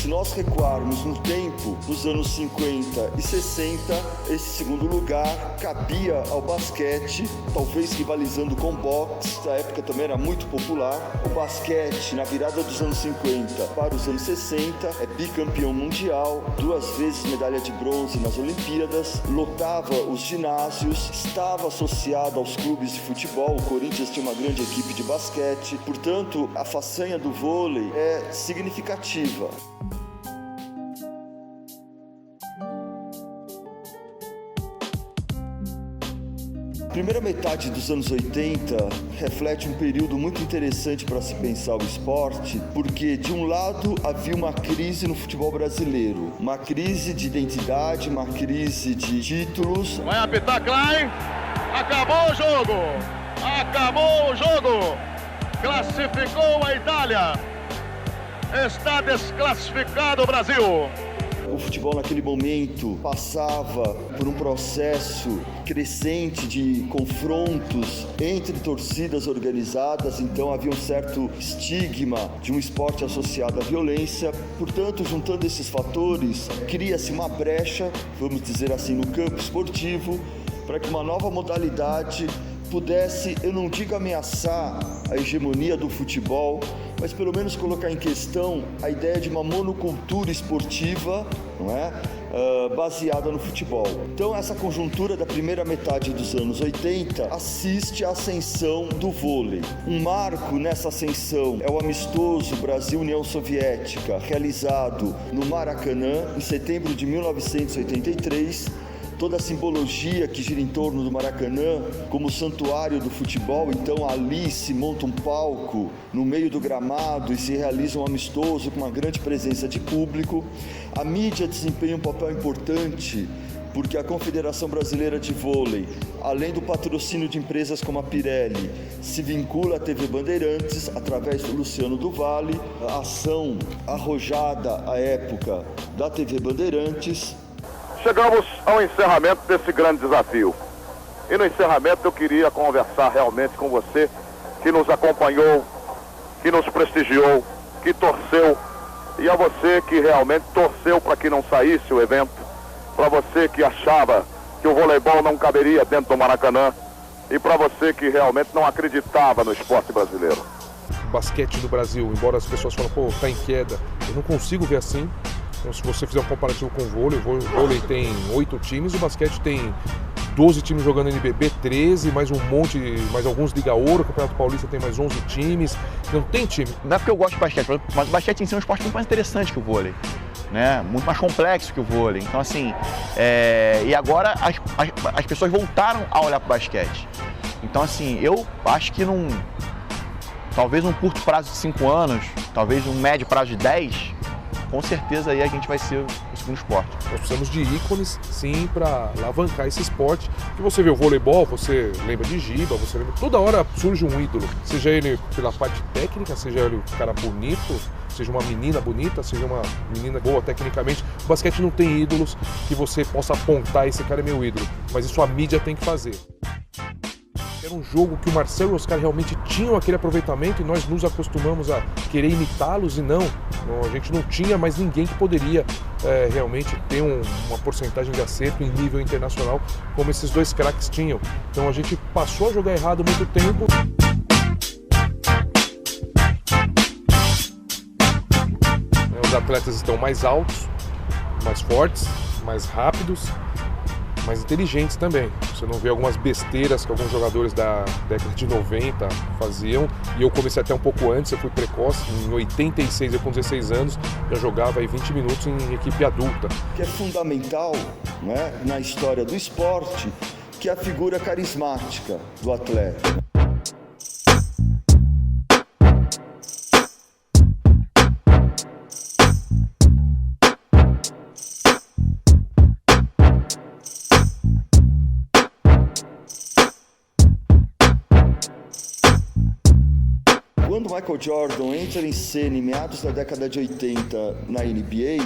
Se nós recuarmos no tempo, nos anos 50 e 60, esse segundo lugar cabia ao basquete, talvez rivalizando com o boxe, na época também era muito popular. O basquete, na virada dos anos 50 para os anos 60, é bicampeão mundial, 2 vezes medalha de bronze nas Olimpíadas, lotava os ginásios, estava associado aos clubes de futebol, o Corinthians tinha uma grande equipe de basquete, portanto, a façanha do vôlei é significativa. A primeira metade dos anos 80 reflete um período muito interessante para se pensar o esporte, porque de um lado havia uma crise no futebol brasileiro, uma crise de identidade, uma crise de títulos. Vai apitar Klein, acabou o jogo, acabou o jogo, classificou a Itália, está desclassificado o Brasil. O futebol naquele momento passava por um processo crescente de confrontos entre torcidas organizadas, então havia um certo estigma de um esporte associado à violência. Portanto, juntando esses fatores, cria-se uma brecha, vamos dizer assim, no campo esportivo, para que uma nova modalidade pudesse, eu não digo ameaçar a hegemonia do futebol, mas pelo menos colocar em questão a ideia de uma monocultura esportiva, não é? Baseada no futebol. Então essa conjuntura da primeira metade dos anos 80 assiste à ascensão do vôlei. Um marco nessa ascensão é o amistoso Brasil-União Soviética, realizado no Maracanã em setembro de 1983, toda a simbologia que gira em torno do Maracanã como santuário do futebol. Então ali se monta um palco no meio do gramado e se realiza um amistoso com uma grande presença de público. A mídia desempenha um papel importante porque a Confederação Brasileira de Vôlei, além do patrocínio de empresas como a Pirelli, se vincula à TV Bandeirantes através do Luciano do Vale, a ação arrojada à época da TV Bandeirantes. Chegamos ao encerramento desse grande desafio. E no encerramento eu queria conversar realmente com você, que nos acompanhou, que nos prestigiou, que torceu, e a você que realmente torceu para que não saísse o evento, para você que achava que o voleibol não caberia dentro do Maracanã, e para você que realmente não acreditava no esporte brasileiro. O basquete do Brasil, embora as pessoas falem, pô, tá em queda, eu não consigo ver assim. Então, se você fizer um comparativo com o vôlei tem 8 times, o basquete tem 12 times jogando NBB, 13, mais um monte, mais alguns Liga Ouro, o Campeonato Paulista tem mais 11 times, não tem time. Não é porque eu gosto de basquete, mas o basquete em si é um esporte muito mais interessante que o vôlei, né? Muito mais complexo que o vôlei. Então, assim, e agora as pessoas voltaram a olhar para o basquete. Então, assim, eu acho que talvez num curto prazo de 5 anos, talvez num médio prazo de 10, com certeza aí a gente vai ser o segundo esporte. Nós precisamos de ícones, sim, para alavancar esse esporte. Que você vê o voleibol, você lembra de Giba, você lembra... Toda hora surge um ídolo, seja ele pela parte técnica, seja ele um cara bonito, seja uma menina bonita, seja uma menina boa tecnicamente. O basquete não tem ídolos que você possa apontar, esse cara é meu ídolo, mas isso a mídia tem que fazer. Era um jogo que o Marcelo e o Oscar realmente tinham aquele aproveitamento e nós nos acostumamos a querer imitá-los e não, a gente não tinha mais ninguém que poderia realmente ter uma porcentagem de acerto em nível internacional como esses dois craques tinham. Então a gente passou a jogar errado muito tempo. Os atletas estão mais altos, mais fortes, mais rápidos, mais inteligentes também. Você não vê algumas besteiras que alguns jogadores da década de 90 faziam, e eu comecei até um pouco antes, eu fui precoce, em 86, eu com 16 anos, já jogava aí 20 minutos em equipe adulta. Que é fundamental, não é, na história do esporte, que é a figura carismática do atleta. Quando Michael Jordan entra em cena em meados da década de 80 na NBA,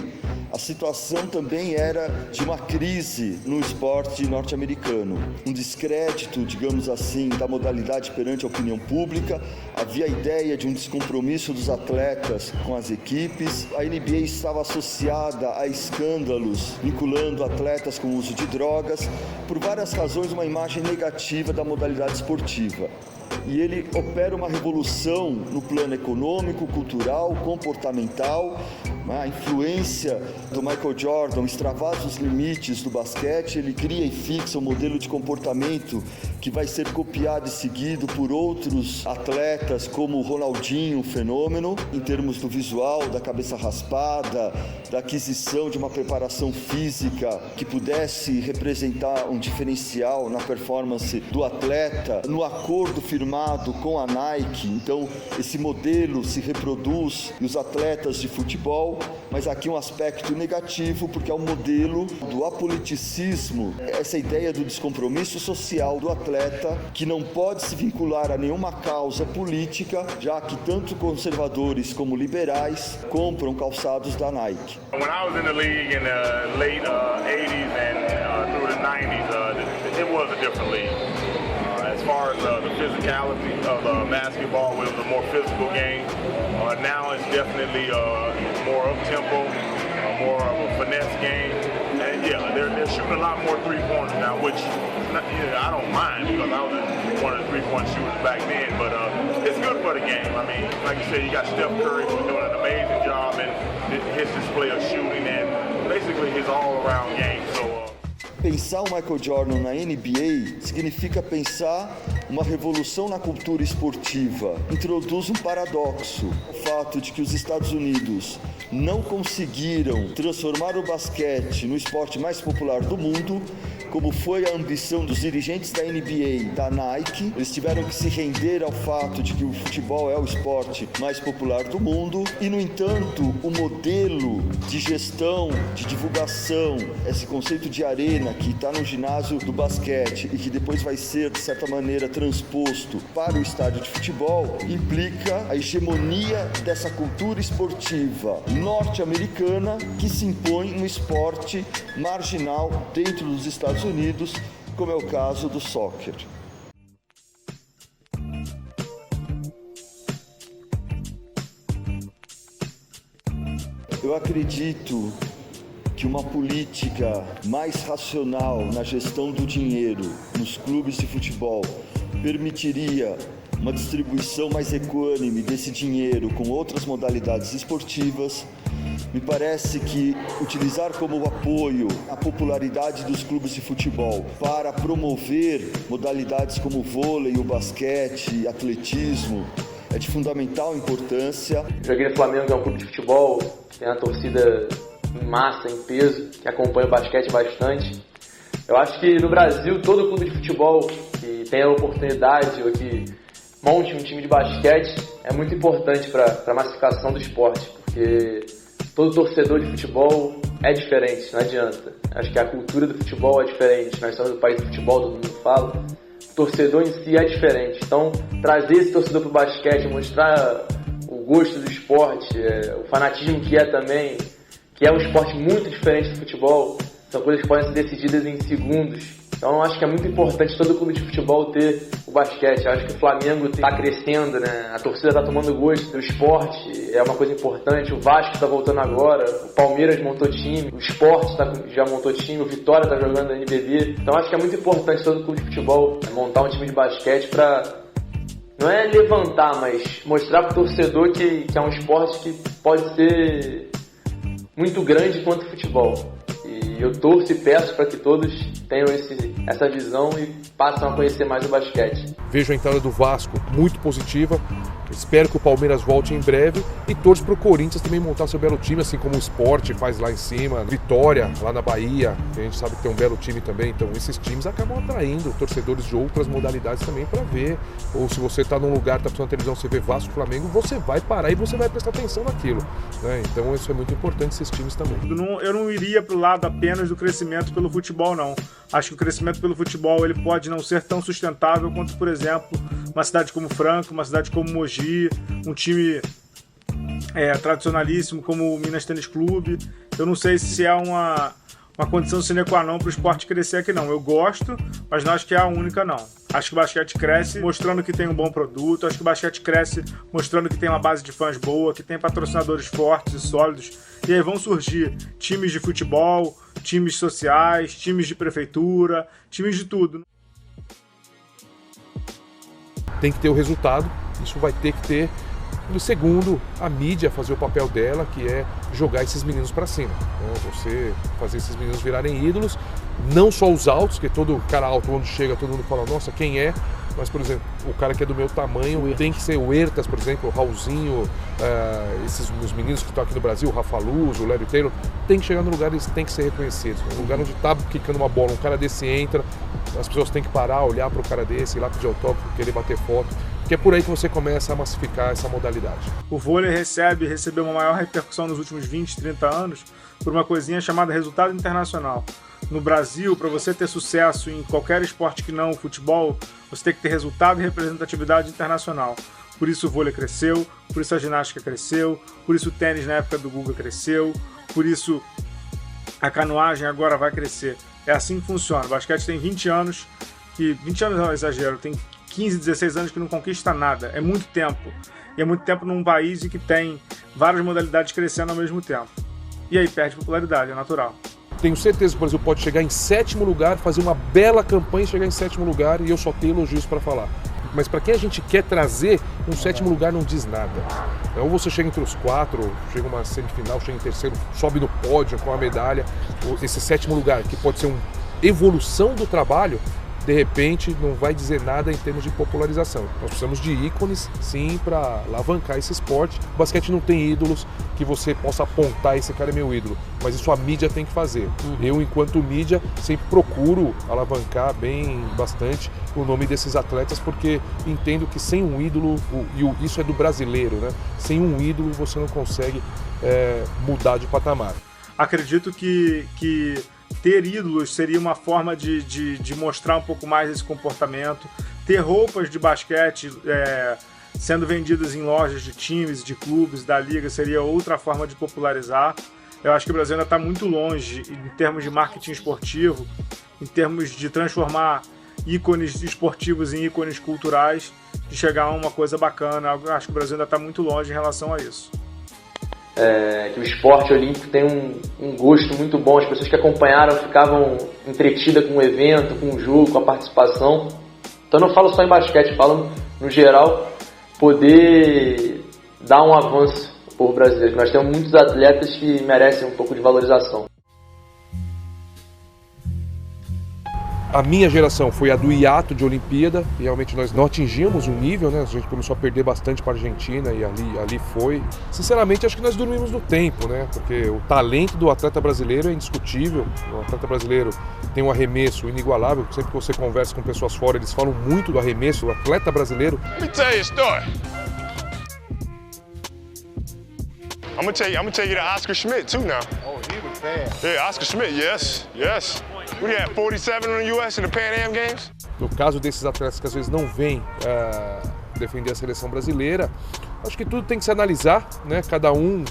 a situação também era de uma crise no esporte norte-americano. Um descrédito, digamos assim, da modalidade perante a opinião pública. havia a ideia de um descompromisso dos atletas com as equipes. A NBA estava associada a escândalos vinculando atletas com o uso de drogas, por várias razões uma imagem negativa da modalidade esportiva. E ele opera uma revolução no plano econômico, cultural, comportamental. A influência do Michael Jordan extravasa os limites do basquete, ele cria e fixa um modelo de comportamento que vai ser copiado e seguido por outros atletas como o Ronaldinho, um fenômeno, em termos do visual, da cabeça raspada, da aquisição de uma preparação física que pudesse representar um diferencial na performance do atleta, no acordo firmado com a Nike. Então, esse modelo se reproduz nos atletas de futebol, mas aqui um aspecto negativo, porque é um modelo do apoliticismo, essa ideia do descompromisso social do atleta, que não pode se vincular a nenhuma causa política, já que tanto conservadores como liberais compram calçados da Nike. When I was in the league in the late 80s and through the 90s, it was a different league. As far as the physicality of basketball, it was a more physical game. Now it's definitely more up-tempo, more of a finesse game. And yeah, they're shooting a lot more three-pointers now, which I don't mind because I was one of the three-point shooters back then. But it's good for the game. I mean, like you said, you got Steph Curry who's doing an amazing job in his display of shooting and basically his all-around game. Pensar o Michael Jordan na NBA significa pensar uma revolução na cultura esportiva. Introduz um paradoxo, o fato de que os Estados Unidos não conseguiram transformar o basquete no esporte mais popular do mundo, como foi a ambição dos dirigentes da NBA, da Nike. Eles tiveram que se render ao fato de que o futebol é o esporte mais popular do mundo e, no entanto, o modelo de gestão, de divulgação, esse conceito de arena que está no ginásio do basquete e que depois vai ser, de certa maneira, transposto para o estádio de futebol, implica a hegemonia dessa cultura esportiva norte-americana que se impõe no esporte marginal dentro dos Estados Unidos, como é o caso do soccer. Eu acredito que uma política mais racional na gestão do dinheiro nos clubes de futebol permitiria uma distribuição mais equânime desse dinheiro com outras modalidades esportivas. Me parece que utilizar como apoio a popularidade dos clubes de futebol para promover modalidades como o vôlei, o basquete, atletismo, é de fundamental importância. Joguei no Flamengo, que é um clube de futebol, tem uma torcida em massa, em peso, que acompanha o basquete bastante. Eu acho que no Brasil, todo clube de futebol que tem a oportunidade ou que monte um time de basquete é muito importante para a massificação do esporte, porque todo torcedor de futebol é diferente, não adianta. Acho que a cultura do futebol é diferente, nós somos do país do futebol, todo mundo fala. O torcedor em si é diferente, então trazer esse torcedor para o basquete, mostrar o gosto do esporte, o fanatismo que é também, que é um esporte muito diferente do futebol, são coisas que podem ser decididas em segundos. Então eu acho que é muito importante todo clube de futebol ter o basquete. Eu acho que o Flamengo está crescendo, né? A torcida está tomando gosto do esporte, é uma coisa importante. O Vasco está voltando agora, o Palmeiras montou time, o Sport já montou time, o Vitória está jogando na NBB. Então acho que é muito importante todo clube de futebol montar um time de basquete para, não é levantar, mas mostrar para o torcedor que é um esporte que pode ser muito grande quanto o futebol. E eu torço e peço para que todos tenham essa visão e passem a conhecer mais o basquete. Vejo a entrada do Vasco muito positiva. Espero que o Palmeiras volte em breve e torço para o Corinthians também montar seu belo time, assim como o Sport faz lá em cima, Vitória, lá na Bahia, que a gente sabe que tem um belo time também. Então esses times acabam atraindo torcedores de outras modalidades também para ver. Ou se você está num lugar, está passando na televisão, você vê Vasco e Flamengo, você vai parar e você vai prestar atenção naquilo, né? Então isso é muito importante, esses times também. Eu não iria para o lado apenas do crescimento pelo futebol, não. Acho que o crescimento pelo futebol ele pode não ser tão sustentável quanto, por exemplo, uma cidade como Franca, uma cidade como Mogi, um time tradicionalíssimo como o Minas Tênis Clube. Eu não sei se é uma condição sine qua non para o esporte crescer aqui, não. Eu gosto, mas não acho que é a única, não. Acho que o basquete cresce mostrando que tem um bom produto, acho que o basquete cresce mostrando que tem uma base de fãs boa, que tem patrocinadores fortes e sólidos, e aí vão surgir times de futebol, times sociais, times de prefeitura, times de tudo. Tem que ter o resultado, isso vai ter que ter. No segundo, a mídia fazer o papel dela, que é jogar esses meninos para cima. Né? Você fazer esses meninos virarem ídolos, não só os altos, que todo cara alto, onde chega, todo mundo fala, nossa, quem é? Mas, por exemplo, o cara que é do meu tamanho tem que ser o Ertas, por exemplo, o Raulzinho, os meninos que estão aqui no Brasil, o Rafa Luz, o Larry Taylor, tem que chegar no lugar, eles têm que ser reconhecidos. No lugar onde está quicando uma bola, um cara desse entra, as pessoas têm que parar, olhar para o cara desse, ir lá pedir autógrafo, querer bater foto, porque é por aí que você começa a massificar essa modalidade. O vôlei recebeu uma maior repercussão nos últimos 20, 30 anos por uma coisinha chamada resultado internacional. No Brasil, para você ter sucesso em qualquer esporte que não o futebol, você tem que ter resultado e representatividade internacional. Por isso o vôlei cresceu, por isso a ginástica cresceu, por isso o tênis na época do Guga cresceu, por isso a canoagem agora vai crescer. É assim que funciona. O basquete tem 20 anos, 20 anos não é exagero, tem 15, 16 anos que não conquista nada. É muito tempo. E é muito tempo num país que tem várias modalidades crescendo ao mesmo tempo. E aí perde popularidade, é natural. Tenho certeza que o Brasil pode chegar em 7º lugar, fazer uma bela campanha e chegar em 7º lugar, e eu só tenho elogios para falar. Mas para quem a gente quer trazer, um 7º lugar não diz nada. Ou você chega entre os 4, chega uma semifinal, chega em terceiro, sobe no pódio com a medalha. Esse 7º lugar, que pode ser uma evolução do trabalho, de repente não vai dizer nada em termos de popularização. Nós precisamos de ícones, sim, para alavancar esse esporte. O basquete não tem ídolos que você possa apontar, esse cara é meu ídolo, mas isso a mídia tem que fazer. Eu, enquanto mídia, sempre procuro alavancar bastante o nome desses atletas, porque entendo que sem um ídolo, isso é do brasileiro, né? Sem um ídolo você não consegue mudar de patamar. Acredito que ter ídolos seria uma forma de mostrar um pouco mais esse comportamento. Ter roupas de basquete sendo vendidas em lojas de times, de clubes, da liga, seria outra forma de popularizar. Eu acho que o Brasil ainda está muito longe em termos de marketing esportivo, em termos de transformar ícones esportivos em ícones culturais, de chegar a uma coisa bacana. Eu acho que o Brasil ainda está muito longe em relação a isso. Que o esporte olímpico tem um gosto muito bom, as pessoas que acompanharam ficavam entretidas com o evento, com o jogo, com a participação. Então eu não falo só em basquete, falo no geral, poder dar um avanço para o povo brasileiro. Nós temos muitos atletas que merecem um pouco de valorização. A minha geração foi a do hiato de Olimpíada, e realmente nós não atingimos um nível, né? A gente começou a perder bastante para a Argentina e ali foi. Sinceramente, acho que nós dormimos no tempo, né? Porque o talento do atleta brasileiro é indiscutível. O atleta brasileiro tem um arremesso inigualável. Sempre que você conversa com pessoas fora, eles falam muito do arremesso, o atleta brasileiro. Let me tell you a story. I'm gonna tell you the Oscar Schmidt too now. Oh, he was fast. Yeah, Oscar Schmidt, yes. We had 47 in the US in the Pan Am Games. No caso desses atletas que às vezes não vêm defender a seleção brasileira, acho que tudo tem que se analisar, né? Cada um,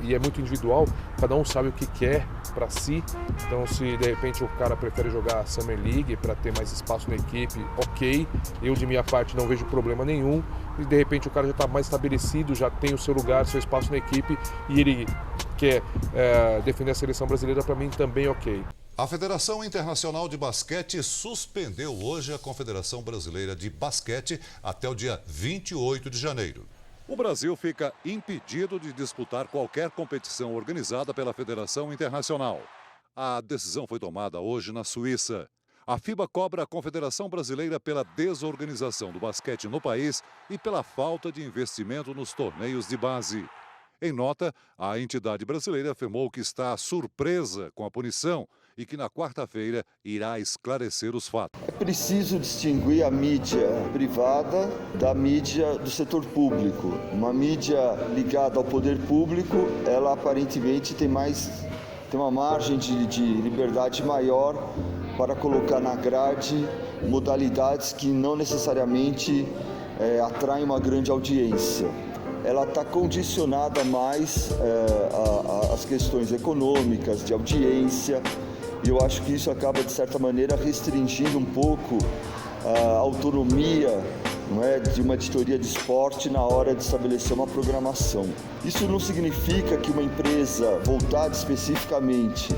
e é muito individual, cada um sabe o que quer para si. Então, se de repente o cara prefere jogar a Summer League para ter mais espaço na equipe, ok. Eu, de minha parte, não vejo problema nenhum. E de repente o cara já está mais estabelecido, já tem o seu lugar, seu espaço na equipe, e ele quer defender a seleção brasileira, para mim também ok. A Federação Internacional de Basquete suspendeu hoje a Confederação Brasileira de Basquete até o dia 28 de janeiro. O Brasil fica impedido de disputar qualquer competição organizada pela Federação Internacional. A decisão foi tomada hoje na Suíça. A FIBA cobra a Confederação Brasileira pela desorganização do basquete no país e pela falta de investimento nos torneios de base. Em nota, a entidade brasileira afirmou que está surpresa com a punição e que na quarta-feira irá esclarecer os fatos. É preciso distinguir a mídia privada da mídia do setor público. Uma mídia ligada ao poder público, ela aparentemente tem uma margem de liberdade maior para colocar na grade modalidades que não necessariamente atraem uma grande audiência. ela está condicionada mais às questões econômicas, de audiência, e eu acho que isso acaba, de certa maneira, restringindo um pouco a autonomia, não é, de uma editoria de esporte na hora de estabelecer uma programação. Isso não significa que uma empresa voltada especificamente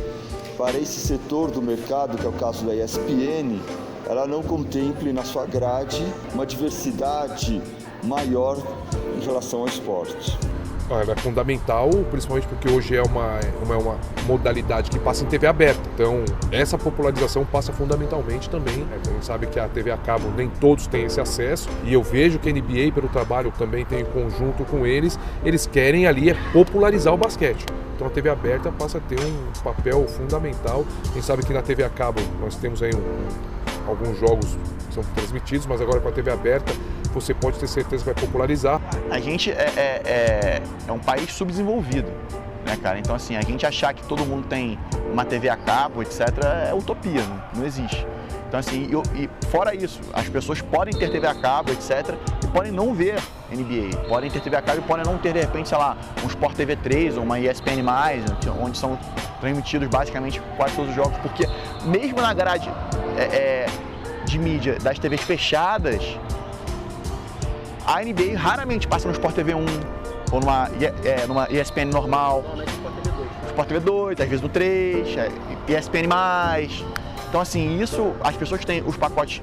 para esse setor do mercado, que é o caso da ESPN, ela não contemple na sua grade uma diversidade maior em relação ao esporte. Ela é fundamental, principalmente porque hoje é uma modalidade que passa em TV aberta. Então, essa popularização passa fundamentalmente também. A gente sabe que a TV a cabo nem todos têm esse acesso. E eu vejo que a NBA, pelo trabalho também tem em conjunto com eles querem ali popularizar o basquete. Então a TV aberta passa a ter um papel fundamental. A gente sabe que na TV a cabo nós temos aí alguns jogos que são transmitidos, mas agora com a TV aberta você pode ter certeza que vai popularizar. A gente é um país subdesenvolvido, né, cara? Então, assim, a gente achar que todo mundo tem uma TV a cabo, etc., é utopia, não existe. Então, assim, e fora isso, as pessoas podem ter TV a cabo, etc., e podem não ver NBA. Podem ter TV a cabo e podem não ter, de repente, sei lá, um Sport TV 3 ou uma ESPN+, onde são transmitidos basicamente quase todos os jogos, porque mesmo na grade de mídia das TVs fechadas, a NBA raramente passa no Sport TV 1 ou numa ESPN normal, Sport TV 2, às vezes no 3, ESPN+. Então, assim, isso, as pessoas que têm os pacotes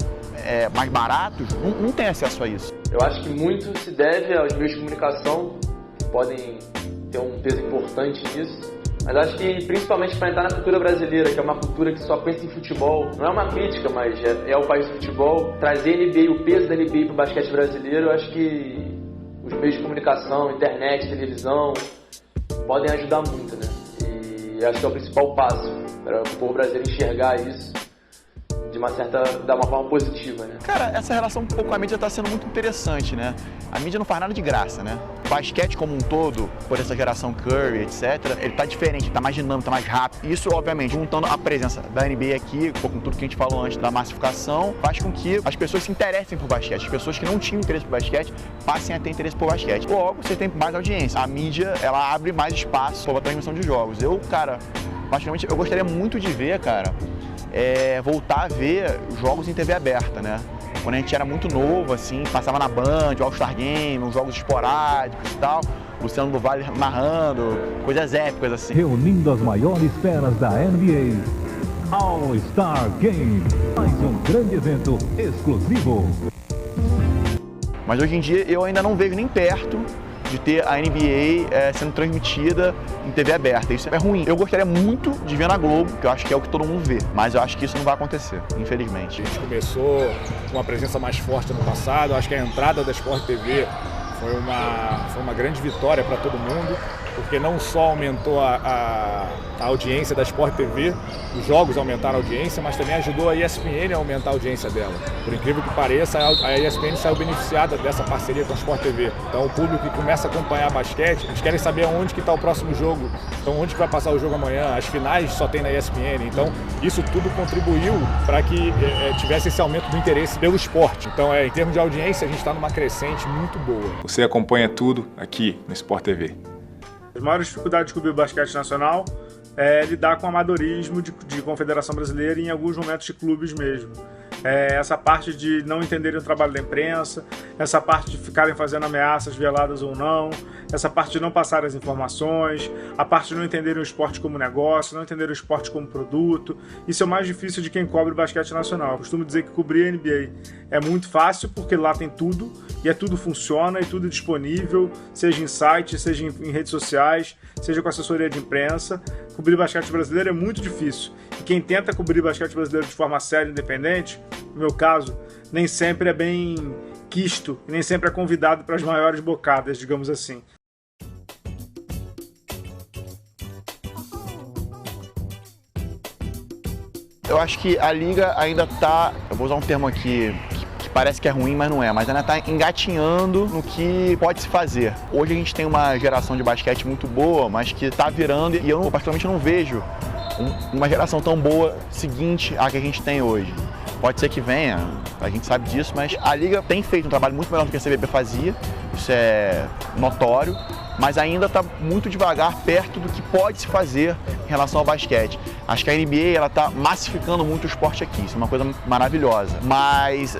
mais baratos não têm acesso a isso. Eu acho que muito se deve aos meios de comunicação, que podem ter um peso importante nisso. Mas acho que, principalmente para entrar na cultura brasileira, que é uma cultura que só pensa em futebol, não é uma crítica, mas é o país do futebol, trazer a NBA, o peso da NBA para o basquete brasileiro, eu acho que os meios de comunicação, internet, televisão, podem ajudar muito, né? E acho que é o principal passo para o povo brasileiro enxergar isso da uma forma positiva, né? Cara, essa relação com a mídia está sendo muito interessante, né? A mídia não faz nada de graça, né? O basquete como um todo, por essa geração Curry, etc., ele tá diferente, tá mais dinâmico, tá mais rápido. Isso, obviamente, juntando a presença da NBA aqui, com tudo que a gente falou antes da massificação, faz com que as pessoas se interessem por basquete. As pessoas que não tinham interesse por basquete passem a ter interesse por basquete. Logo, você tem mais audiência. A mídia, ela abre mais espaço para a transmissão de jogos. Eu, cara, particularmente, eu gostaria muito de ver, cara, voltar a ver jogos em TV aberta, né? Quando a gente era muito novo, assim, passava na Band, o All-Star Game, uns jogos esporádicos e tal, Luciano do Vale narrando, coisas épicas, assim. Reunindo as maiores feras da NBA, All-Star Game, mais um grande evento exclusivo. Mas hoje em dia eu ainda não vejo nem perto de ter a NBA sendo transmitida em TV aberta. Isso é ruim. Eu gostaria muito de ver na Globo, que eu acho que é o que todo mundo vê, mas eu acho que isso não vai acontecer, infelizmente. A gente começou com uma presença mais forte no passado, eu acho que a entrada da Sport TV foi uma grande vitória para todo mundo, porque não só aumentou a audiência da Sport TV, os jogos aumentaram a audiência, mas também ajudou a ESPN a aumentar a audiência dela. Por incrível que pareça, a ESPN saiu beneficiada dessa parceria com a Sport TV. Então o público que começa a acompanhar basquete, eles querem saber onde que está o próximo jogo, então onde que vai passar o jogo amanhã, as finais só tem na ESPN. Então isso tudo contribuiu para que tivesse esse aumento do interesse pelo esporte. Então em termos de audiência, a gente está numa crescente muito boa. Você acompanha tudo aqui no Sport TV. As maiores dificuldades de cobrir o basquete nacional é lidar com o amadorismo de Confederação Brasileira e em alguns momentos de clubes mesmo. Essa parte de não entenderem o trabalho da imprensa, essa parte de ficarem fazendo ameaças veladas ou não, essa parte de não passar as informações, a parte de não entenderem o esporte como negócio, não entenderem o esporte como produto. Isso é o mais difícil de quem cobre o basquete nacional. Eu costumo dizer que cobrir a NBA é muito fácil porque lá tem tudo, e tudo funciona e tudo disponível, seja em site, seja em redes sociais, seja com assessoria de imprensa. Cobrir basquete brasileiro é muito difícil. E quem tenta cobrir basquete brasileiro de forma séria e independente, no meu caso, nem sempre é bem quisto, e nem sempre é convidado para as maiores bocadas, digamos assim. Eu acho que a liga ainda tá, eu vou usar um termo aqui que parece que é ruim, mas não é, mas ainda tá engatinhando no que pode se fazer. Hoje a gente tem uma geração de basquete muito boa, mas que tá virando, e eu particularmente não vejo uma geração tão boa seguinte à que a gente tem hoje. Pode ser que venha, a gente sabe disso, mas a liga tem feito um trabalho muito melhor do que a CBP fazia, isso é notório, mas ainda está muito devagar perto do que pode se fazer em relação ao basquete. Acho que a NBA está massificando muito o esporte aqui, isso é uma coisa maravilhosa. Mas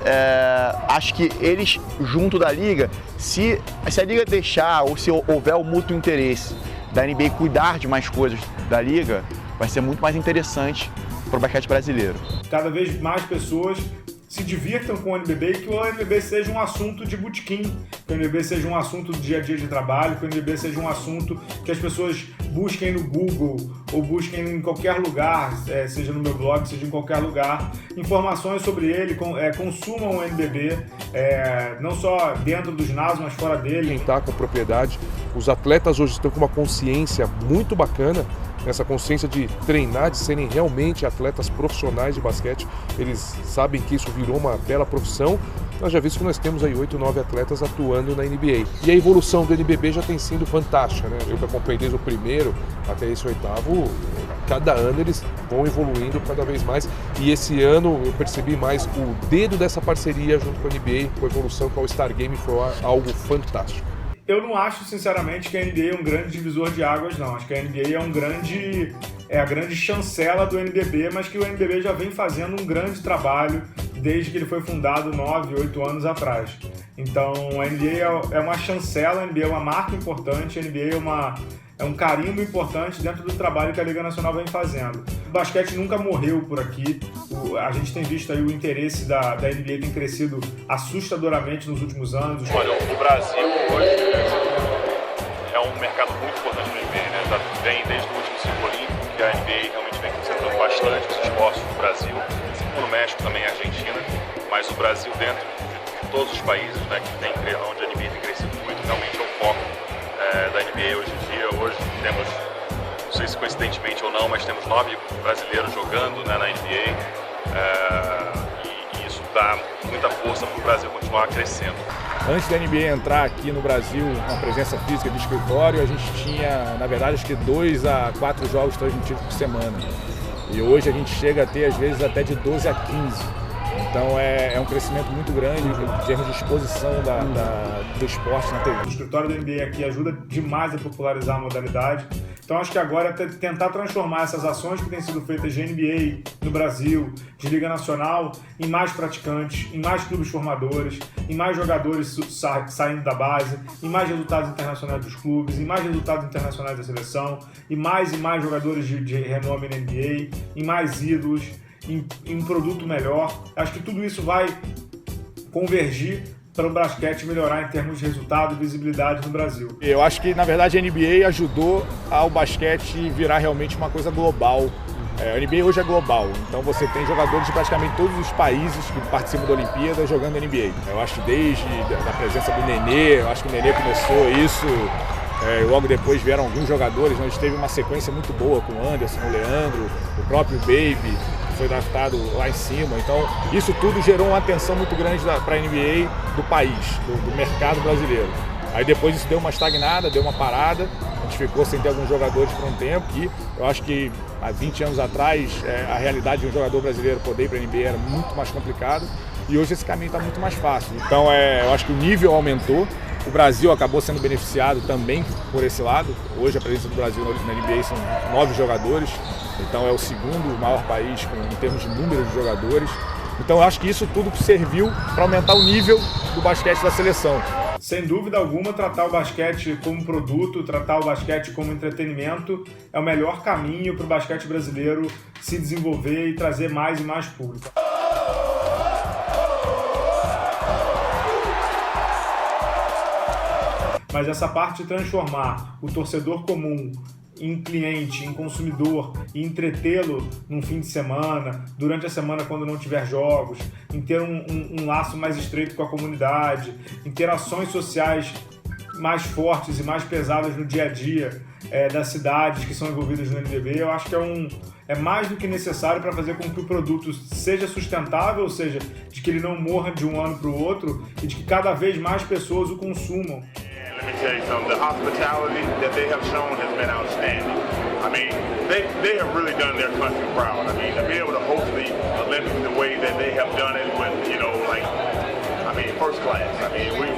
acho que eles, junto da liga, se a liga deixar ou se houver o mútuo interesse da NBA cuidar de mais coisas da liga, vai ser muito mais interessante para o basquete brasileiro. Cada vez mais pessoas se divirtam com o NBB e que o NBB seja um assunto de botequim, que o NBB seja um assunto do dia a dia de trabalho, que o NBB seja um assunto que as pessoas busquem no Google ou busquem em qualquer lugar, seja no meu blog, seja em qualquer lugar, informações sobre ele, consumam o NBB, não só dentro do ginásio, mas fora dele. Quem está com propriedade, os atletas hoje estão com uma consciência muito bacana, essa consciência de treinar, de serem realmente atletas profissionais de basquete. Eles sabem que isso virou uma bela profissão. Nós já vimos que nós temos aí 8, 9 atletas atuando na NBA. E a evolução do NBB já tem sido fantástica, né? Eu que acompanhei desde o primeiro até esse 8º, cada ano eles vão evoluindo cada vez mais. E esse ano eu percebi mais o dedo dessa parceria junto com a NBA, com a evolução com o All-Star Game, foi algo fantástico. Eu não acho, sinceramente, que a NBA é um grande divisor de águas, não. Acho que a NBA é a grande chancela do NBB, mas que o NBB já vem fazendo um grande trabalho desde que ele foi fundado 9, 8 anos atrás. Então, a NBA é uma chancela, a NBA é uma marca importante, a NBA é um carimbo importante dentro do trabalho que a Liga Nacional vem fazendo. O basquete nunca morreu por aqui. A gente tem visto aí o interesse da NBA tem crescido assustadoramente nos últimos anos. Olha, o Brasil hoje é um mercado muito importante para a NBA, né? Já vem desde o último ciclo olímpico que a NBA realmente vem concentrando bastante os esforços no Brasil, assim como no México também, a Argentina, mas o Brasil dentro de todos os países, né, que tem, onde a NBA tem crescido muito, realmente é o foco da NBA hoje em dia. Hoje temos, não sei se coincidentemente ou não, mas temos 9 brasileiros jogando, né, na NBA, e isso dá muita força para o Brasil continuar crescendo. Antes da NBA entrar aqui no Brasil, uma presença física de escritório, a gente tinha, na verdade, acho que 2 a 4 jogos transmitidos por semana. E hoje a gente chega a ter, às vezes, até de 12 a 15. Então é um crescimento muito grande em termos de exposição do esporte na TV. O escritório da NBA aqui ajuda demais a popularizar a modalidade. Então acho que agora é tentar transformar essas ações que têm sido feitas de NBA no Brasil, de Liga Nacional, em mais praticantes, em mais clubes formadores, em mais jogadores saindo da base, em mais resultados internacionais dos clubes, em mais resultados internacionais da seleção, e mais jogadores de renome na NBA, em mais ídolos, em um produto melhor. Acho que tudo isso vai convergir para o basquete melhorar em termos de resultado e visibilidade no Brasil. Eu acho que, na verdade, a NBA ajudou ao basquete virar realmente uma coisa global. A NBA hoje é global, então você tem jogadores de praticamente todos os países que participam da Olimpíada jogando NBA. Eu acho que desde a presença do Nenê, eu acho que o Nenê começou isso, logo depois vieram alguns jogadores, a gente teve uma sequência muito boa com o Anderson, o Leandro, o próprio Baby, foi draftado lá em cima. Então isso tudo gerou uma atenção muito grande para a NBA do país, do mercado brasileiro. Aí depois isso deu uma estagnada, deu uma parada, a gente ficou sem ter alguns jogadores por um tempo, e eu acho que há 20 anos atrás a realidade de um jogador brasileiro poder ir para a NBA era muito mais complicado, e hoje esse caminho está muito mais fácil. Então eu acho que o nível aumentou, o Brasil acabou sendo beneficiado também por esse lado. Hoje a presença do Brasil na NBA são 9 jogadores, então é o segundo maior país em termos de número de jogadores. Então eu acho que isso tudo serviu para aumentar o nível do basquete da seleção. Sem dúvida alguma, tratar o basquete como produto, tratar o basquete como entretenimento é o melhor caminho para o basquete brasileiro se desenvolver e trazer mais e mais público. Mas essa parte de transformar o torcedor comum em cliente, em consumidor, e entretê-lo num fim de semana, durante a semana quando não tiver jogos, em ter um laço mais estreito com a comunidade, em ter ações sociais mais fortes e mais pesadas no dia a dia das cidades que são envolvidas no NBB, eu acho que é mais do que necessário para fazer com que o produto seja sustentável, ou seja, de que ele não morra de um ano para o outro e de que cada vez mais pessoas o consumam. Let me tell you something, the hospitality that they have shown has been outstanding. I mean, they have really done their country proud. I mean, to be able to host the Olympics the way that they have done it with, first class.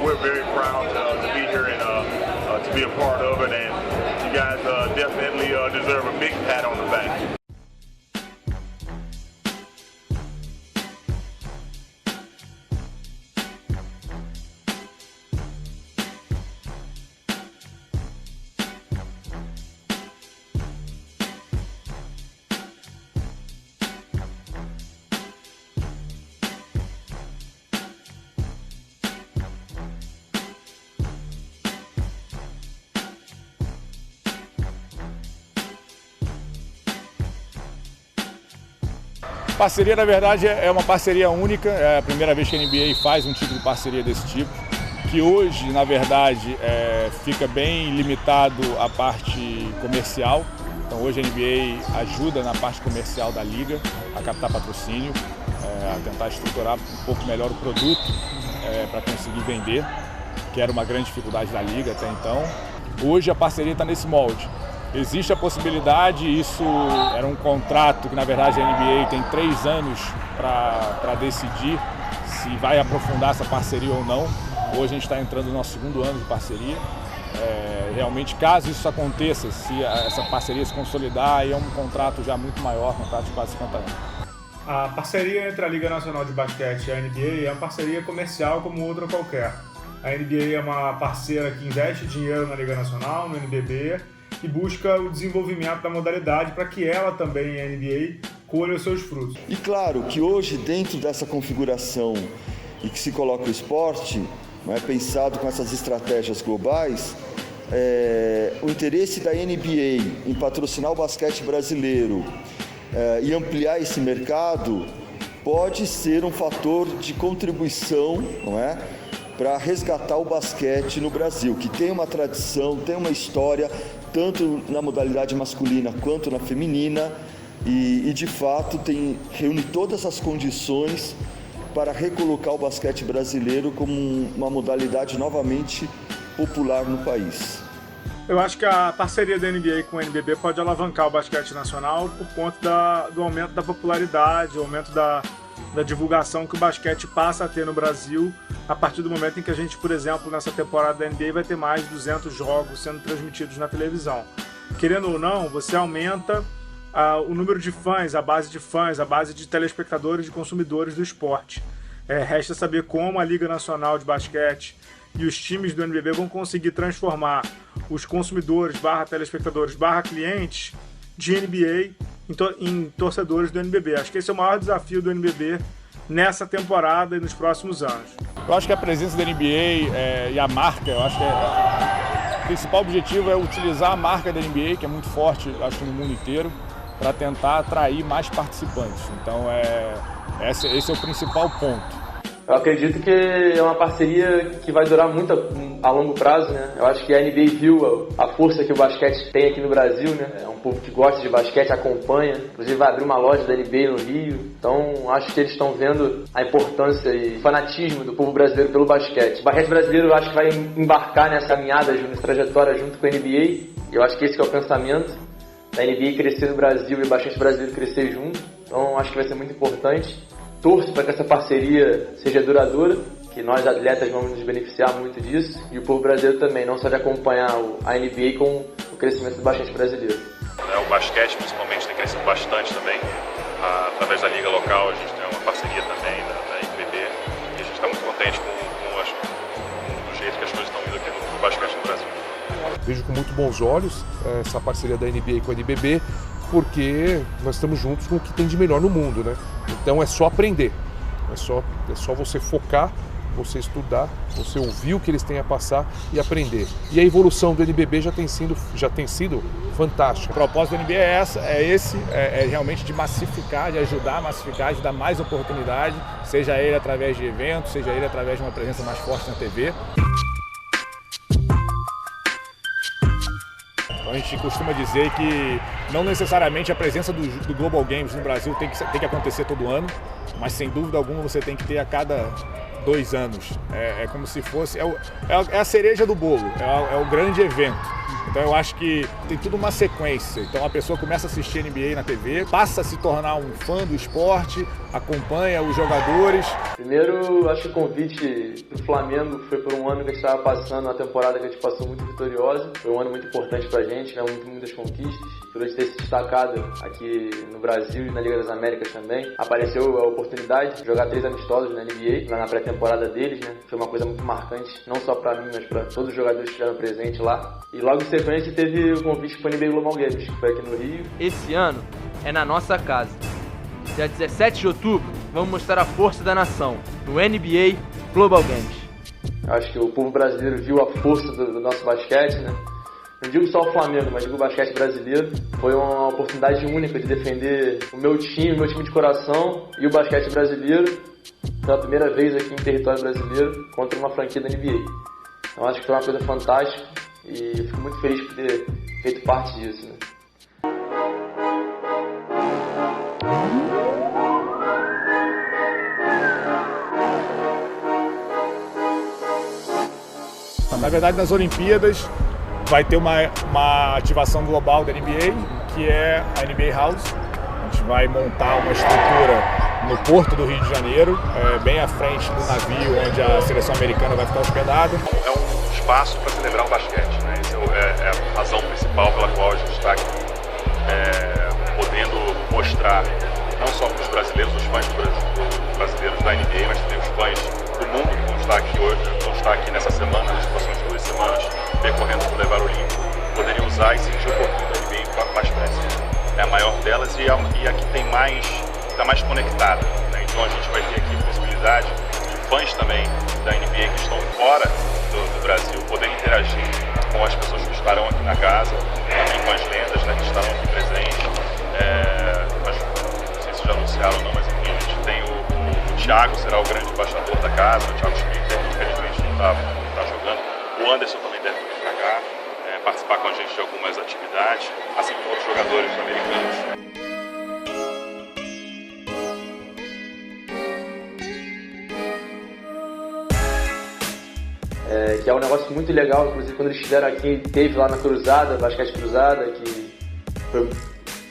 We're very proud to be here and to be a part of it, and you guys definitely deserve a big pat on the back. Parceria, na verdade, é uma parceria única, é a primeira vez que a NBA faz um tipo de parceria desse tipo, que hoje, na verdade, fica bem limitado à parte comercial. Então hoje a NBA ajuda na parte comercial da liga, a captar patrocínio, a tentar estruturar um pouco melhor o produto para conseguir vender, que era uma grande dificuldade da liga até então. Hoje a parceria está nesse molde. Existe a possibilidade, isso era um contrato que na verdade a NBA tem 3 anos para decidir se vai aprofundar essa parceria ou não. Hoje a gente está entrando no nosso 2º ano de parceria. Realmente, caso isso aconteça, se essa parceria se consolidar, aí é um contrato já muito maior, um contrato de quase 50 anos. A parceria entre a Liga Nacional de Basquete e a NBA é uma parceria comercial como outra qualquer. A NBA é uma parceira que investe dinheiro na Liga Nacional, no NBB, e busca o desenvolvimento da modalidade para que ela também, a NBA, colha os seus frutos. E claro que hoje, dentro dessa configuração e que se coloca o esporte, pensado com essas estratégias globais, o interesse da NBA em patrocinar o basquete brasileiro e ampliar esse mercado pode ser um fator de contribuição, para resgatar o basquete no Brasil, que tem uma tradição, tem uma história, tanto na modalidade masculina quanto na feminina, e de fato reúne todas as condições para recolocar o basquete brasileiro como uma modalidade novamente popular no país. Eu acho que a parceria da NBA com o NBB pode alavancar o basquete nacional por conta do aumento da popularidade, o aumento da divulgação que o basquete passa a ter no Brasil, a partir do momento em que a gente, por exemplo, nessa temporada da NBA vai ter mais de 200 jogos sendo transmitidos na televisão. Querendo ou não, você aumenta o número de fãs, a base de telespectadores, de consumidores do esporte. Resta saber como a Liga Nacional de Basquete e os times do NBB vão conseguir transformar os consumidores, telespectadores, clientes de NBA em torcedores do NBB. Acho que esse é o maior desafio do NBB nessa temporada e nos próximos anos. Eu acho que a presença da NBA e a marca, eu acho que o principal objetivo é utilizar a marca da NBA, que é muito forte, acho que no mundo inteiro, para tentar atrair mais participantes. Então esse é o principal ponto. Eu acredito que é uma parceria que vai durar muito a longo prazo, né? Eu acho que a NBA viu a força que o basquete tem aqui no Brasil, né? É um povo que gosta de basquete, acompanha. Inclusive vai abrir uma loja da NBA no Rio. Então acho que eles estão vendo a importância e fanatismo do povo brasileiro pelo basquete. O basquete brasileiro eu acho que vai embarcar nessa caminhada, nessa trajetória junto com a NBA. Eu acho que esse que é o pensamento da NBA crescer no Brasil e o basquete brasileiro crescer junto. Então acho que vai ser muito importante. Torço para que essa parceria seja duradoura, que nós atletas vamos nos beneficiar muito disso, e o povo brasileiro também, não só de acompanhar a NBA com o crescimento do basquete brasileiro. O basquete principalmente tem crescido bastante também, através da liga local, a gente tem uma parceria também da NBB, e a gente está muito contente com o jeito que as coisas estão indo aqui no basquete no Brasil. Vejo com muito bons olhos essa parceria da NBA com a NBB, porque nós estamos juntos com o que tem de melhor no mundo, né? Então é só aprender, é só você focar, você estudar, você ouvir o que eles têm a passar e aprender. E a evolução do NBB já tem sido fantástica. O propósito do NBB é realmente de massificar, de ajudar a massificar, de dar mais oportunidade, seja ele através de eventos, seja ele através de uma presença mais forte na TV. A gente costuma dizer que não necessariamente a presença do Global Games no Brasil tem que acontecer todo ano, mas sem dúvida alguma você tem que ter a cada 2 anos. É como se fosse... É a cereja do bolo, é o grande evento. Então eu acho que tem tudo uma sequência. Então a pessoa começa a assistir NBA na TV, passa a se tornar um fã do esporte, acompanha os jogadores. Primeiro, acho que o convite do Flamengo foi por um ano que a gente estava passando, uma temporada que a gente passou muito vitoriosa. Foi um ano muito importante pra gente, né? Muitas conquistas. Por a gente ter se destacado aqui no Brasil e na Liga das Américas também. Apareceu a oportunidade de jogar 3 amistosos na NBA, lá na pré-temporada deles, né? Foi uma coisa muito marcante, não só pra mim, mas pra todos os jogadores que estiveram presentes lá. E logo em sequência teve o convite para o NBA Global Games, que foi aqui no Rio. Esse ano é na nossa casa. Dia 17 de outubro, vamos mostrar a força da nação no NBA Global Games. Acho que o povo brasileiro viu a força do nosso basquete, né? Não digo só o Flamengo, mas digo o basquete brasileiro. Foi uma oportunidade única de defender o meu time de coração e o basquete brasileiro pela primeira vez aqui em território brasileiro contra uma franquia da NBA. Então acho que foi uma coisa fantástica e fico muito feliz por ter feito parte disso, né? Na verdade, nas Olimpíadas vai ter uma ativação global da NBA, que é a NBA House. A gente vai montar uma estrutura no Porto do Rio de Janeiro, bem à frente do navio onde a seleção americana vai ficar hospedada. É um espaço para celebrar o basquete, né? Essa é a razão principal pela qual a gente está aqui, podendo mostrar não só para os brasileiros, os fãs brasileiros da NBA, mas também os fãs do mundo que vão estar aqui hoje, vão estar aqui nessa semana, nas próximas 2 semanas, percorrendo o Boulevard Olímpico, poderem usar e sentir um pouquinho da NBA mais próximo. É a maior delas e a que tem está mais conectada, né? Então a gente vai ter aqui a possibilidade de fãs também da NBA que estão fora do Brasil poderem interagir com as pessoas que estarão aqui na casa, também com as lendas, né, que estarão aqui presentes. Mas não sei se já anunciaram ou não, mas enfim, a gente tem o Thiago, será o grande embaixador da casa, o Thiago Schmidt, que infelizmente não está jogando. O Anderson também deve vir para cá, participar com a gente de algumas atividades, assim como outros jogadores americanos. Que é um negócio muito legal, inclusive quando eles estiveram aqui, teve lá na Cruzada, Basquete Cruzada, que foi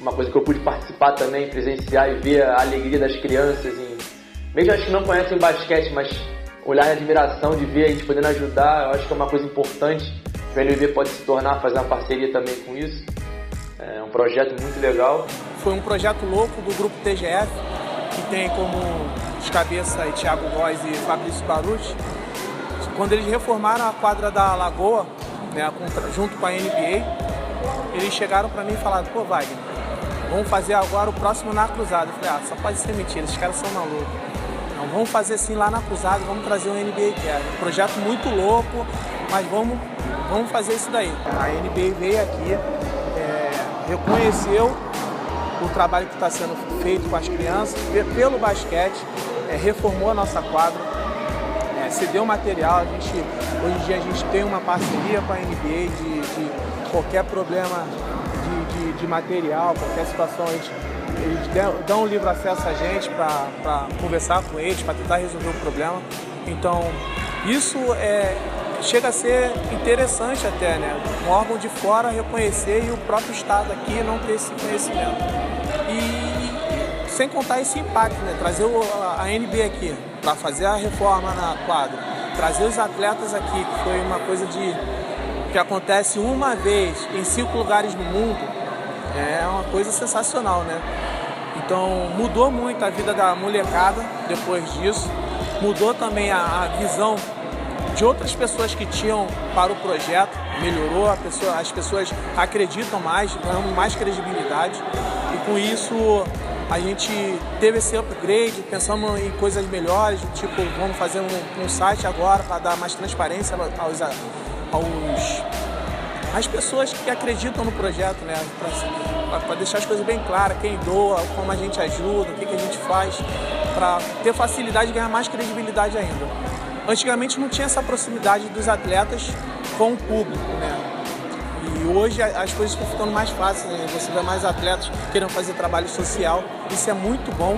uma coisa que eu pude participar também, presenciar e ver a alegria das crianças, mesmo as que não conhecem basquete, mas olhar em admiração de ver a gente podendo ajudar, eu acho que é uma coisa importante, que o NBB pode se tornar, fazer uma parceria também com isso, é um projeto muito legal. Foi um projeto louco do grupo TGF, que tem como os cabeças Thiago Góes e Fabrício Baruch. Quando eles reformaram a quadra da Lagoa, né, junto com a NBA, eles chegaram para mim e falaram: pô, Wagner, vamos fazer agora o próximo na Cruzada. Eu falei: só pode ser mentira, esses caras são malucos. Não, vamos fazer assim lá na Cruzada, vamos trazer um NBA Care. Um projeto muito louco, mas vamos fazer isso daí. A NBA veio aqui, reconheceu o trabalho que está sendo feito com as crianças, pelo basquete, reformou a nossa quadra. Cedeu material, hoje em dia a gente tem uma parceria com a NBA de qualquer problema de material, qualquer situação, eles dão livre acesso a gente para conversar com eles, para tentar resolver o problema. Então, isso chega a ser interessante até, né? Um órgão de fora reconhecer e o próprio Estado aqui não ter esse conhecimento. E sem contar esse impacto, né? Trazer a NBA aqui para fazer a reforma na quadra, trazer os atletas aqui, que foi uma coisa que acontece uma vez em 5 lugares no mundo, é uma coisa sensacional, né? Então mudou muito a vida da molecada depois disso, mudou também a visão de outras pessoas que tinham para o projeto, melhorou, as pessoas acreditam mais, ganhamos mais credibilidade e com isso a gente teve esse upgrade, pensamos em coisas melhores, tipo, vamos fazer um site agora para dar mais transparência às pessoas que acreditam no projeto, né? Para deixar as coisas bem claras, quem doa, como a gente ajuda, o que a gente faz, para ter facilidade de ganhar mais credibilidade ainda. Antigamente não tinha essa proximidade dos atletas com o público, né? E hoje as coisas estão ficando mais fáceis, né? Você vê mais atletas querendo fazer trabalho social, isso é muito bom,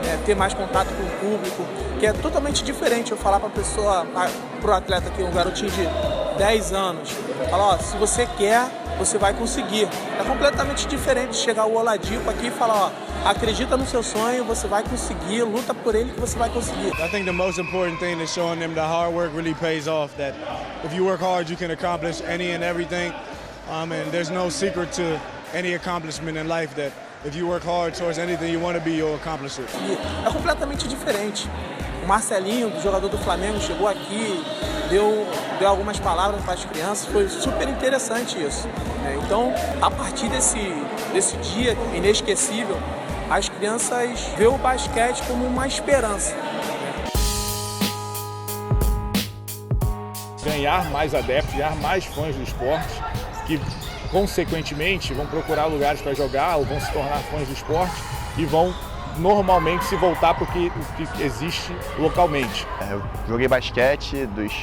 né? Ter mais contato com o público, que é totalmente diferente eu falar para a pessoa, para o atleta aqui, um garotinho de 10 anos, falar: ó, se você quer, você vai conseguir. É completamente diferente de chegar o Oladipo aqui e falar, ó, acredita no seu sonho, você vai conseguir, luta por ele que você vai conseguir. I think the most important thing is showing them that hard work really pays off, that if you work hard, you can accomplish any and everything. And there's no secret to any accomplishment in life that if you work hard towards anything you want to be, you'll accomplish it. É completamente diferente. O Marcelinho, jogador do Flamengo, chegou aqui, deu algumas palavras para as crianças, foi super interessante isso. Então, a partir desse dia inesquecível, as crianças veem o basquete como uma esperança. Ganhar mais adeptos, ganhar mais fãs do esporte, que consequentemente vão procurar lugares para jogar ou vão se tornar fãs do esporte e vão normalmente se voltar para o que existe localmente. Eu joguei basquete dos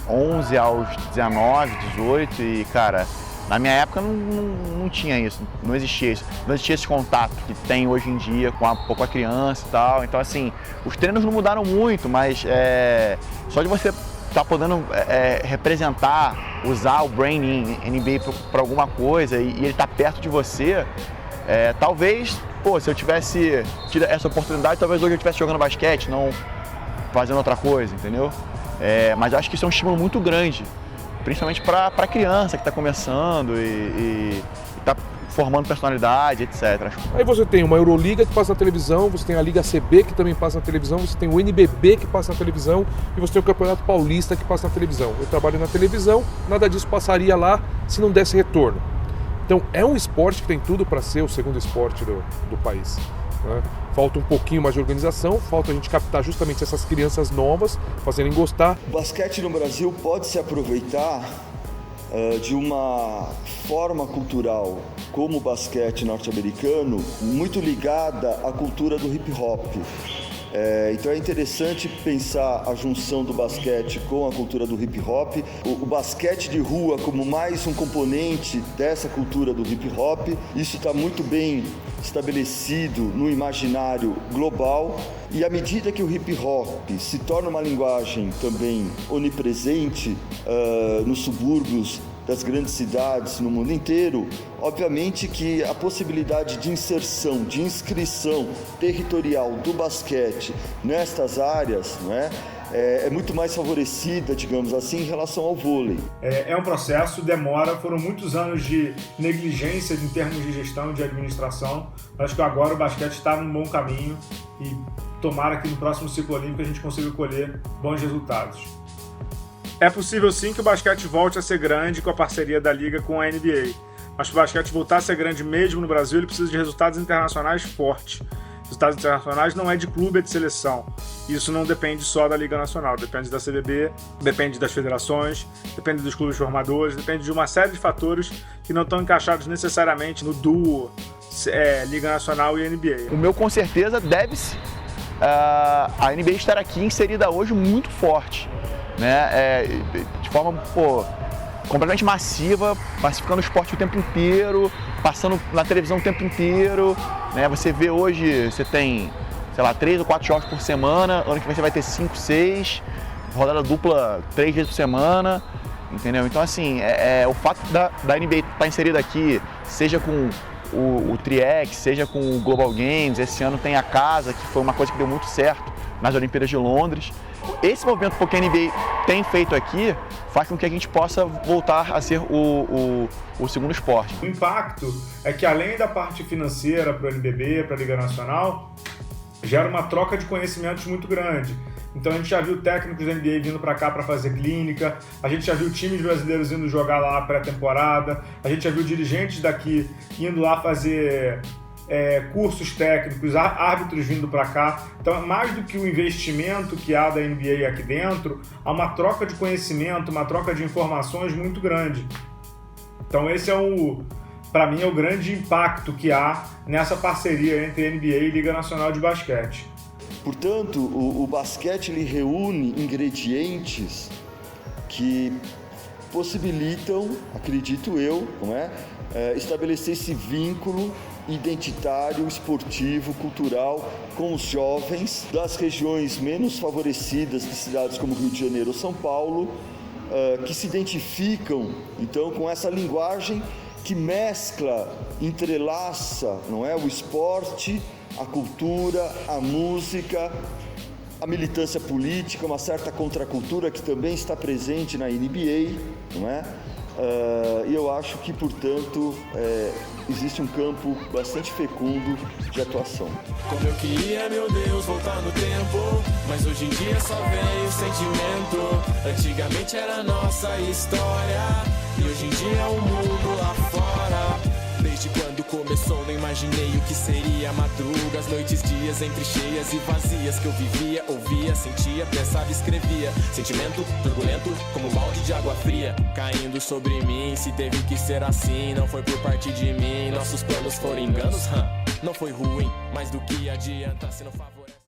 11 aos 19, 18 e, cara, na minha época não tinha isso, não existia isso. Não existia esse contato que tem hoje em dia com a criança e tal. Então, assim, os treinos não mudaram muito, mas só de você estar podendo representar, usar o brain NBA para alguma coisa e ele estar perto de você, talvez, se eu tivesse tido essa oportunidade, talvez hoje eu estivesse jogando basquete, não fazendo outra coisa, entendeu? Mas eu acho que isso é um estímulo muito grande, principalmente para a criança que está começando e está formando personalidade, etc. Aí você tem uma Euroliga que passa na televisão, você tem a Liga CB que também passa na televisão, você tem o NBB que passa na televisão e você tem o Campeonato Paulista que passa na televisão. Eu trabalho na televisão, nada disso passaria lá se não desse retorno. Então é um esporte que tem tudo para ser o segundo esporte do país, né? Falta um pouquinho mais de organização, falta a gente captar justamente essas crianças novas, fazerem gostar. O basquete no Brasil pode se aproveitar de uma forma cultural como o basquete norte-americano, muito ligada à cultura do hip hop. Então é interessante pensar a junção do basquete com a cultura do hip hop, o basquete de rua como mais um componente dessa cultura do hip hop. Isso está muito bem estabelecido no imaginário global, e à medida que o hip hop se torna uma linguagem também onipresente nos subúrbios das grandes cidades no mundo inteiro, obviamente que a possibilidade de inserção, de inscrição territorial do basquete nestas áreas, não é muito mais favorecida, digamos assim, em relação ao vôlei. É um processo, demora, foram muitos anos de negligência em termos de gestão, de administração. Acho que agora o basquete está num bom caminho e tomara que no próximo ciclo olímpico a gente consiga colher bons resultados. É possível sim que o basquete volte a ser grande com a parceria da Liga com a NBA. Mas para o basquete voltar a ser grande mesmo no Brasil, ele precisa de resultados internacionais fortes. Resultados internacionais não é de clube, é de seleção. Isso não depende só da Liga Nacional, depende da CBB, depende das federações, depende dos clubes formadores, depende de uma série de fatores que não estão encaixados necessariamente no duo Liga Nacional e NBA. O meu, com certeza, deve-se a NBA estar aqui inserida hoje muito forte, né? De forma completamente massiva, massificando o esporte o tempo inteiro, passando na televisão o tempo inteiro, né? Você vê hoje, você tem, 3 ou 4 jogos por semana, ano que vem você vai ter 5, 6, rodada dupla 3 vezes por semana, entendeu? Então, assim, o fato da NBA estar inserida aqui, seja com o Tri-X, seja com o Global Games, esse ano tem a casa, que foi uma coisa que deu muito certo nas Olimpíadas de Londres. Esse movimento que a NBA tem feito aqui faz com que a gente possa voltar a ser o segundo esporte. O impacto é que, além da parte financeira para o NBB, para a Liga Nacional, gera uma troca de conhecimentos muito grande. Então a gente já viu técnicos da NBA vindo para cá para fazer clínica, a gente já viu times brasileiros indo jogar lá pré-temporada, a gente já viu dirigentes daqui indo lá fazer cursos técnicos, árbitros vindo para cá. Então, mais do que o investimento que há da NBA aqui dentro, há uma troca de conhecimento, uma troca de informações muito grande. Então esse para mim, é o grande impacto que há nessa parceria entre NBA e Liga Nacional de Basquete. Portanto, o basquete ele reúne ingredientes que possibilitam, acredito eu, estabelecer esse vínculo identitário, esportivo, cultural com os jovens das regiões menos favorecidas de cidades como Rio de Janeiro ou São Paulo, que se identificam então com essa linguagem que mescla, entrelaça, não é, o esporte, a cultura, a música, a militância política, uma certa contracultura que também está presente na NBA, não é? E eu acho que, portanto, existe um campo bastante fecundo de atuação. Como eu queria, meu Deus, voltar no tempo, mas hoje em dia só vem o sentimento. Antigamente era a nossa história, e hoje em dia é o mundo lá fora. Desde quando começou não imaginei o que seria. Madrugas, noites, dias entre cheias e vazias, que eu vivia, ouvia, sentia, pensava, escrevia. Sentimento turbulento como um balde de água fria caindo sobre mim. Se teve que ser assim, não foi por parte de mim. Nossos planos foram enganos, não foi ruim, mas do que adianta se não favorece.